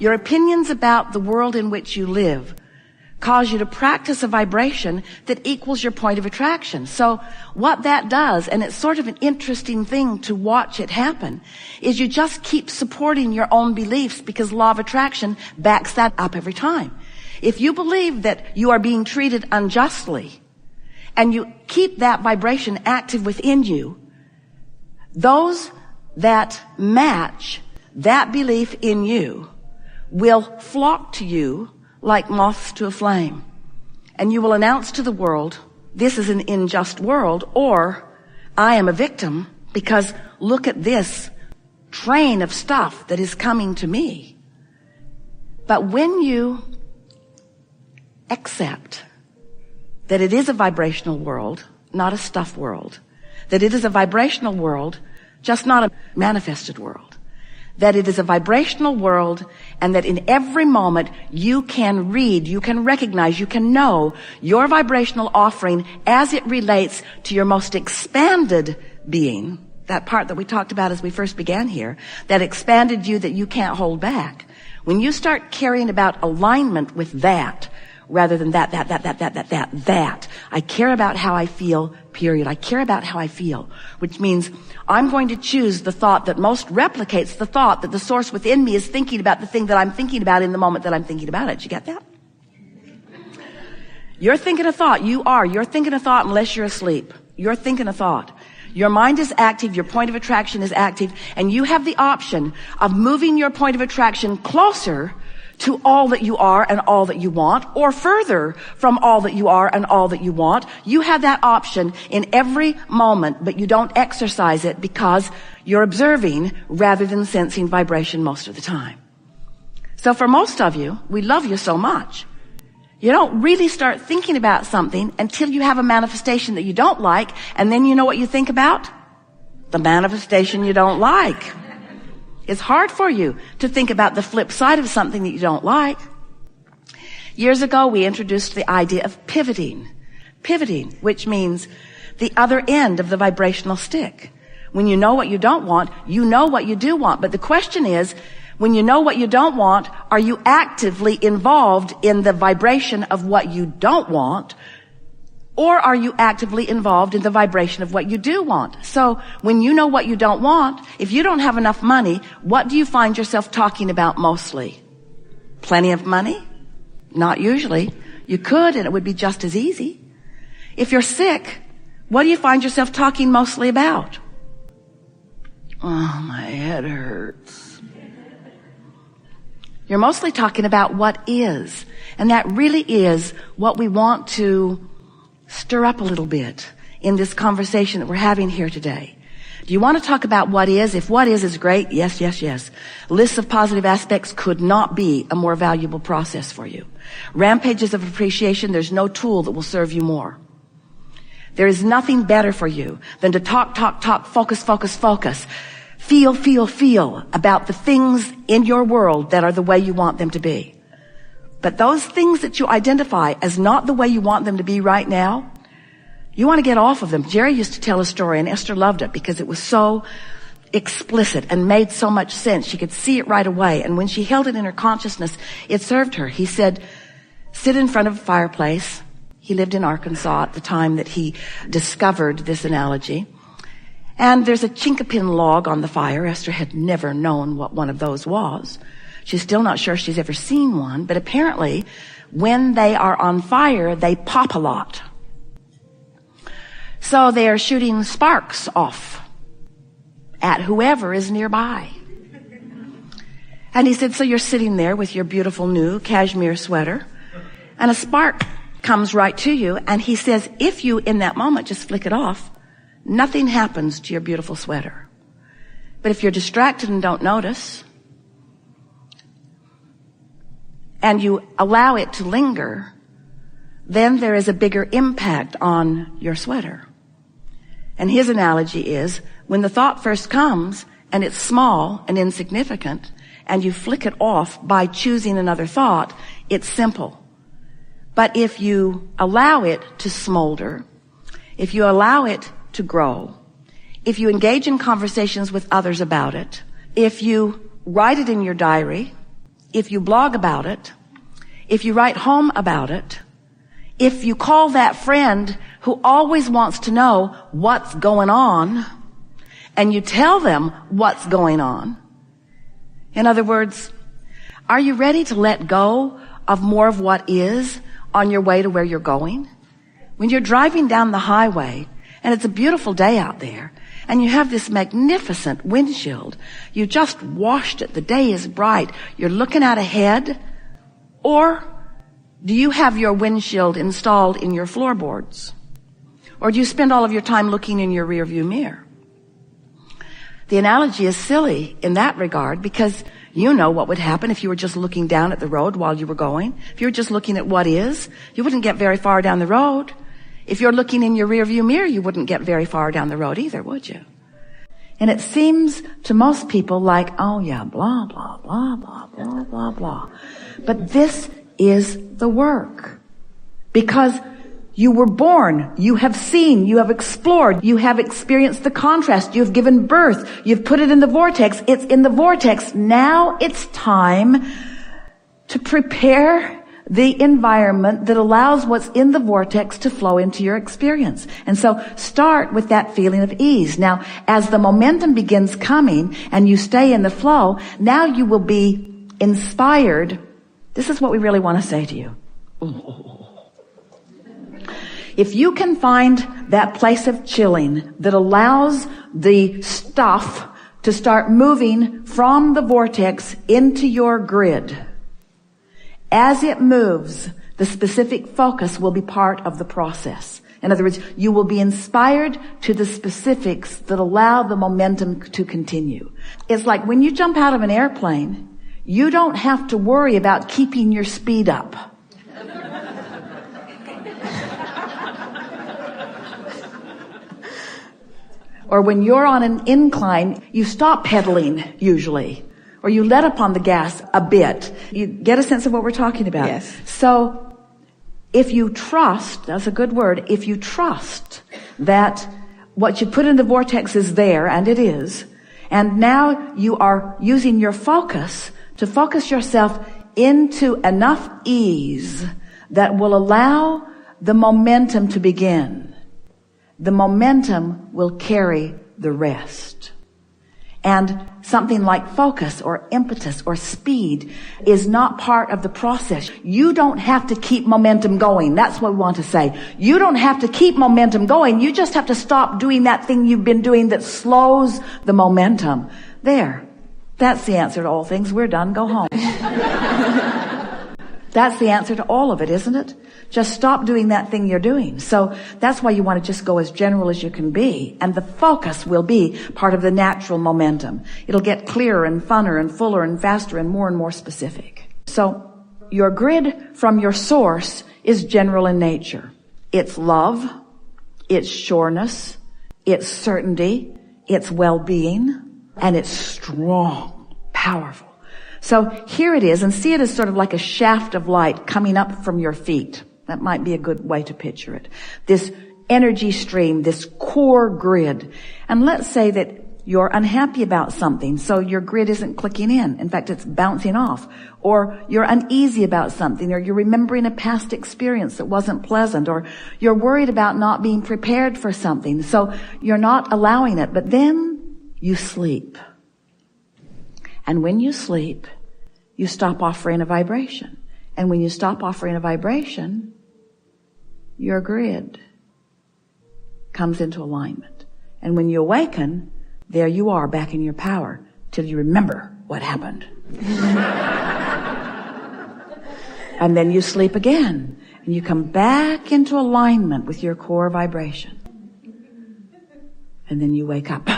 Your opinions about the world in which you live cause you to practice a vibration that equals your point of attraction. So what that does, and it's sort of an interesting thing to watch it happen, is you just keep supporting your own beliefs because law of attraction backs that up every time. If you believe that you are being treated unjustly and you keep that vibration active within you, those that match that belief in you will flock to you like moths to a flame. And you will announce to the world, this is an unjust world, or I am a victim because look at this train of stuff that is coming to me. But when you accept that it is a vibrational world, not a stuff world, that it is a vibrational world, just not a manifested world, that it is a vibrational world, and that in every moment you can read, you can recognize, you can know your vibrational offering as it relates to your most expanded being, that part that we talked about as we first began here, that expanded you that you can't hold back. When you start caring about alignment with that, rather than that. I care about how I feel, period. I care about how I feel, which means I'm going to choose the thought that most replicates the thought that the source within me is thinking about the thing that I'm thinking about in the moment that I'm thinking about it. Did you get that? You're thinking a thought. You're thinking a thought unless you're asleep. You're thinking a thought. Your mind is active, your point of attraction is active, and you have the option of moving your point of attraction closer to all that you are and all that you want, or further from all that you are and all that you want. You have that option in every moment, but you don't exercise it because you're observing rather than sensing vibration most of the time. So for most of you, we love you so much. You don't really start thinking about something until you have a manifestation that you don't like, and then you know what you think about? The manifestation you don't like. It's hard for you to think about the flip side of something that you don't like. Years ago, we introduced the idea of pivoting. Pivoting, which means the other end of the vibrational stick. When you know what you don't want, you know what you do want. But the question is, when you know what you don't want, are you actively involved in the vibration of what you don't want? Or are you actively involved in the vibration of what you do want? So when you know what you don't want, if you don't have enough money, what do you find yourself talking about mostly? Plenty of money? Not usually. You could, and it would be just as easy. If you're sick, what do you find yourself talking mostly about? Oh, my head hurts. You're mostly talking about what is. And that really is what we want to stir up a little bit in this conversation that we're having here today. Do you want to talk about what is? If what is great, yes, yes, yes. Lists of positive aspects could not be a more valuable process for you. Rampages of appreciation, there's no tool that will serve you more. There is nothing better for you than to talk, focus, feel about the things in your world that are the way you want them to be. But those things that you identify as not the way you want them to be right now, you want to get off of them. Jerry used to tell a story, and Esther loved it because it was so explicit and made so much sense. She could see it right away. And when she held it in her consciousness, it served her. He said, sit in front of a fireplace. He lived in Arkansas at the time that he discovered this analogy. And there's a chinkapin log on the fire. Esther had never known what one of those was. She's still not sure she's ever seen one, but apparently when they are on fire, they pop a lot. So they are shooting sparks off at whoever is nearby. And he said, so you're sitting there with your beautiful new cashmere sweater, and a spark comes right to you, and he says, if you in that moment just flick it off, nothing happens to your beautiful sweater. But if you're distracted and don't notice, and you allow it to linger, then there is a bigger impact on your sweater. And his analogy is, when the thought first comes, and it's small and insignificant, and you flick it off by choosing another thought, it's simple. But if you allow it to smolder, if you allow it to grow, if you engage in conversations with others about it, if you write it in your diary, if you blog about it, if you write home about it, if you call that friend who always wants to know what's going on, and you tell them what's going on. In other words, are you ready to let go of more of what is on your way to where you're going? When you're driving down the highway, and it's a beautiful day out there, and you have this magnificent windshield, you just washed it, the day is bright, you're looking out ahead, or do you have your windshield installed in your floorboards? Or do you spend all of your time looking in your rearview mirror? The analogy is silly in that regard because you know what would happen if you were just looking down at the road while you were going. If you were just looking at what is, you wouldn't get very far down the road. If you're looking in your rearview mirror, you wouldn't get very far down the road either, would you? And it seems to most people like, oh yeah, blah, blah, blah, blah, blah, blah, blah. But this is the work. Because you were born, you have seen, you have explored, you have experienced the contrast, you have given birth, you've put it in the vortex, it's in the vortex. Now it's time to prepare the environment that allows what's in the vortex to flow into your experience. And so start with that feeling of ease. Now, as the momentum begins coming and you stay in the flow, now you will be inspired. This is what we really want to say to you. If you can find that place of chilling that allows the stuff to start moving from the vortex into your grid, as it moves, the specific focus will be part of the process. In other words, you will be inspired to the specifics that allow the momentum to continue. It's like when you jump out of an airplane, you don't have to worry about keeping your speed up. Or when you're on an incline, you stop pedaling usually. Or you let up on the gas a bit. You get a sense of what we're talking about. Yes. So if you trust, that's a good word, if you trust that what you put in the vortex is there, and it is, and now you are using your focus to focus yourself into enough ease that will allow the momentum to begin. The momentum will carry the rest. And something like focus or impetus or speed is not part of the process. You don't have to keep momentum going. That's what we want to say. You don't have to keep momentum going. You just have to stop doing that thing you've been doing that slows the momentum. There. That's the answer to all things. We're done. Go home. That's the answer to all of it, isn't it? Just stop doing that thing you're doing. So that's why you want to just go as general as you can be. And the focus will be part of the natural momentum. It'll get clearer and funner and fuller and faster and more specific. So your grid from your source is general in nature. It's love, it's sureness, it's certainty, it's well-being, and it's strong, powerful. So here it is, and see it as sort of like a shaft of light coming up from your feet. That might be a good way to picture it. This energy stream, this core grid. And let's say that you're unhappy about something, so your grid isn't clicking in. In fact, it's bouncing off. Or you're uneasy about something, or you're remembering a past experience that wasn't pleasant, or you're worried about not being prepared for something, so you're not allowing it. But then you sleep. And when you sleep, you stop offering a vibration. And when you stop offering a vibration, your grid comes into alignment. And when you awaken, there you are back in your power till you remember what happened. And then you sleep again. And you come back into alignment with your core vibration. And then you wake up.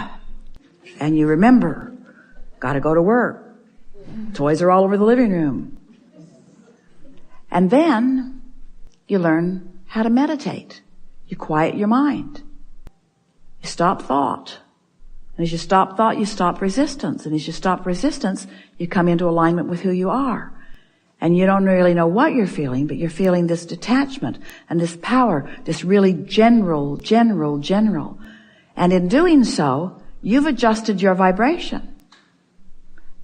And you remember, gotta go to work. Toys are all over the living room. And then you learn how to meditate. You quiet your mind. You stop thought. And as you stop thought, you stop resistance. And as you stop resistance, you come into alignment with who you are. And you don't really know what you're feeling, but you're feeling this detachment and this power, this really general. And in doing so, you've adjusted your vibration.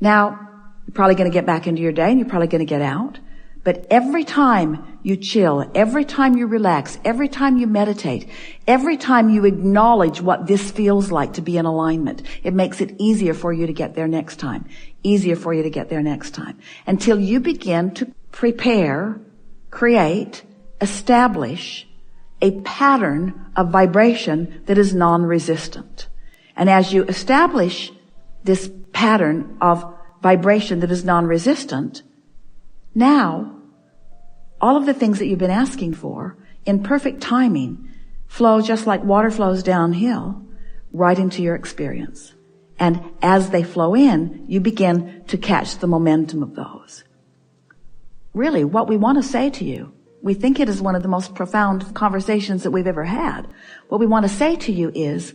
Now, You're probably going to get back into your day and you're probably going to get out. But every time you chill, every time you relax, every time you meditate, every time you acknowledge what this feels like to be in alignment, it makes it easier for you to get there next time. Easier for you to get there next time. Until you begin to prepare, create, establish a pattern of vibration that is non-resistant. And as you establish this pattern of vibration that is non-resistant, now all of the things that you've been asking for in perfect timing flow just like water flows downhill right into your experience. And as they flow in, you begin to catch the momentum of those. Really, what we want to say to you, we think it is one of the most profound conversations that we've ever had. What we want to say to you is,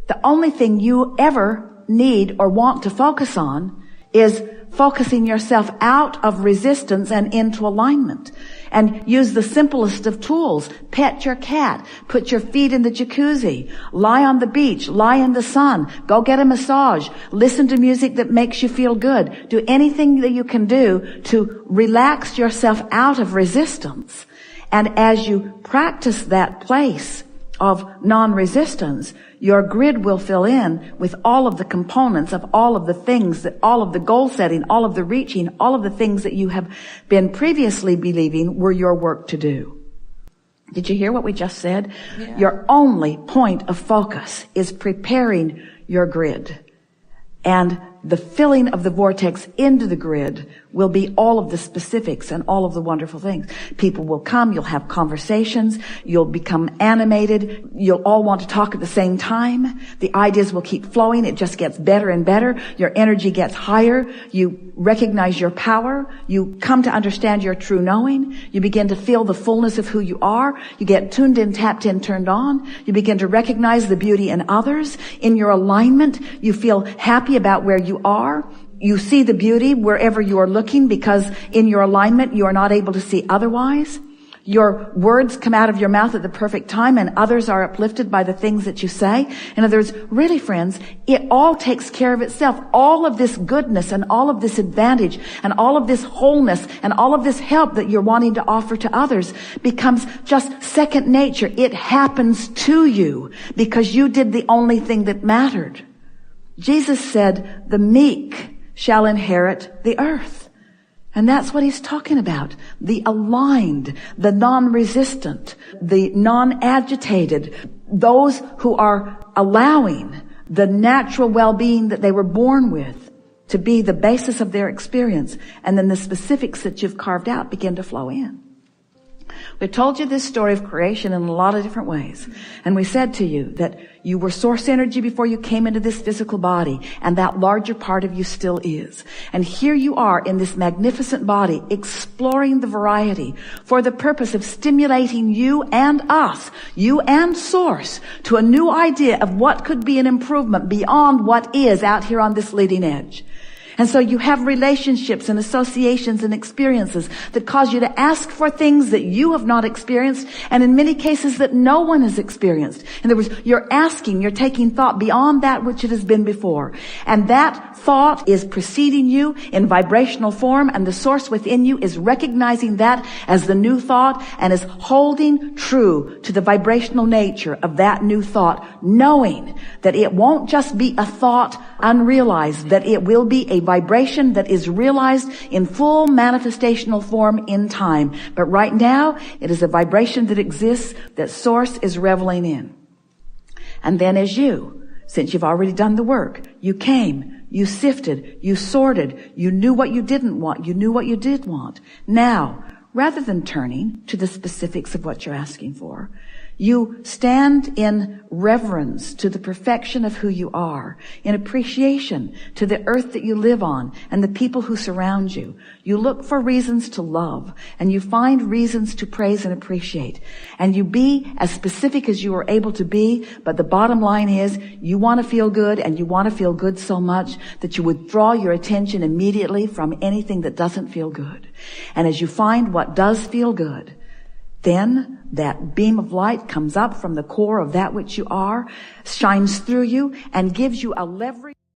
the only thing you ever need or want to focus on is focusing yourself out of resistance and into alignment. And use the simplest of tools. Pet your cat. Put your feet in the jacuzzi. Lie on the beach. Lie in the sun. Go get a massage. Listen to music that makes you feel good. Do anything that you can do to relax yourself out of resistance. And as you practice that place of non-resistance, your grid will fill in with all of the components of all of the things that, all of the goal setting, all of the reaching, all of the things that you have been previously believing were your work to do. Did you hear what we just said? Yeah. Your only point of focus is preparing your grid. And the filling of the vortex into the grid will be all of the specifics and all of the wonderful things. People will come, you'll have conversations, you'll become animated, you'll all want to talk at the same time. The ideas will keep flowing, it just gets better and better. Your energy gets higher, you recognize your power, you come to understand your true knowing, you begin to feel the fullness of who you are, you get tuned in, tapped in, turned on, you begin to recognize the beauty in others. In your alignment, you feel happy about where you are. You see the beauty wherever you are looking because in your alignment you are not able to see otherwise. Your words come out of your mouth at the perfect time and others are uplifted by the things that you say. In other words, really friends, it all takes care of itself. All of this goodness and all of this advantage and all of this wholeness and all of this help that you're wanting to offer to others becomes just second nature. It happens to you because you did the only thing that mattered. Jesus said, the meek shall inherit the earth. And that's what he's talking about. The aligned, the non-resistant, the non-agitated, those who are allowing the natural well-being that they were born with to be the basis of their experience. And then the specifics that you've carved out begin to flow in. We told you this story of creation in a lot of different ways. And we said to you that you were source energy before you came into this physical body, and that larger part of you still is. And here you are in this magnificent body, exploring the variety for the purpose of stimulating you and us, you and source, to a new idea of what could be an improvement beyond what is out here on this leading edge. And so you have relationships and associations and experiences that cause you to ask for things that you have not experienced, and in many cases that no one has experienced. In other words, you're asking, you're taking thought beyond that which it has been before. And that thought is preceding you in vibrational form, and the source within you is recognizing that as the new thought and is holding true to the vibrational nature of that new thought, knowing that it won't just be a thought unrealized, that it will be a vibration that is realized in full manifestational form in time. But right now, it is a vibration that exists that source is reveling in. And then as you, since you've already done the work, you came, you sifted, you sorted, you knew what you didn't want, you knew what you did want. Now, rather than turning to the specifics of what you're asking for, you stand in reverence to the perfection of who you are, in appreciation to the earth that you live on and the people who surround you. You look for reasons to love, and you find reasons to praise and appreciate. And you be as specific as you are able to be, but the bottom line is you want to feel good, and you want to feel good so much that you withdraw your attention immediately from anything that doesn't feel good. And as you find what does feel good, then that beam of light comes up from the core of that which you are, shines through you, and gives you a leverage.